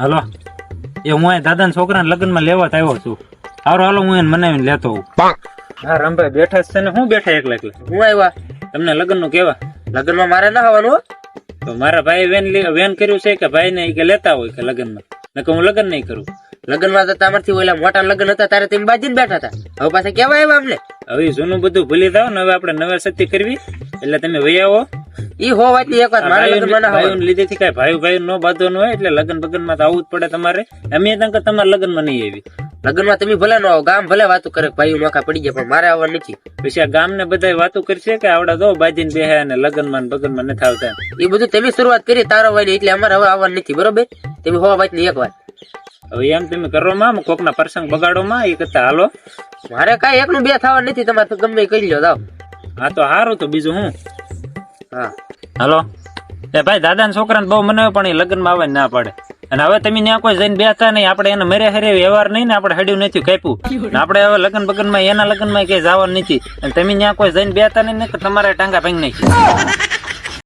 હાલો એ હું અહીં દાદાના છોકરાને લગ્નમાં લેવા જ આવ્યો છું. હારો હાલો હું એને મનાવીને લેતો હોઉં. હા રામભાઈ બેઠા છે ને હું બેઠા એકલા એકલા હું આવ્યા તમને લગ્ન નું કેવા? લગ્નમાં મારે ના આવવાનું હો. તો મારા ભાઈ વેન કર્યું છે કે ભાઈ ને કે લેતા હોય કે લગ્નમાં નકર હું લગ્ન નહીં કરું. લગ્નમાં તો તમારથી ઓલા મોટા લગ્ન હતા ત્યારે તમે બાજીને બેઠા હતા. હવે પાછા કેવા આવ્યા અમને? હવે ઈ જૂનું બધું ભૂલી જાવ ને હવે આપણે નવેસરથી કરવી એટલે તમે વહી આવો. ઈ હો વાત ની એક વાત મારા લગ્નમાં ના ભાઈઓને લીધેથી કઈ ભાઈ નો બાંધવાનું હોય એટલે લગ્ન બગનમાં તો આવવું જ પડે તમારે. અમે તંક તમારા લગ્નમાં નહીં આવી. લગ્નમાં તમે ભલે ન આવો, ગામ ભલે વાતો કરે ભાઈઓ નોખા પડી ગયા, પણ મારે આવવાનું નથી. પછી આ ગામ ને બધા વાતો કરશે કે આવડા દો બાજીને બેહે અને લગ્નમાં બગનમાં નથી આવતા. એ બધું તમે શરૂઆત કરી તારવાની, એટલે અમારે હવે આવવાનું નથી. બરોબર? તમે હો વાત ની એક વાત. હવે એમ તમે કરો માં કોક ના પ્રસંગ બગાડો માં એ કરતા હાલો. મારે કઈ એકનું બે થવા નથી, તમારે તો ગમે એ કરી લો. જાઓ. હા તો સારું તો બીજું હું. હા હાલો એ ભાઈ દાદાના છોકરાને બહુ મનાવે પણ એ લગ્નમાં આવે ના પાડે. અને હવે તમે ત્યાં કોઈ જઈને બેઠા નહીં, આપણે એને મરે હરે વ્યવહાર નહીં ને આપણે હડ્યું નથી કાપ્યું ને આપણે હવે લગ્ન બગનમાં એના લગ્નમાં કઈ જવાનું નથી. અને તમે ત્યાં કોઈ જઈને બેઠા નહીં ને તમારે ટાંગા ભાંગી નાખી.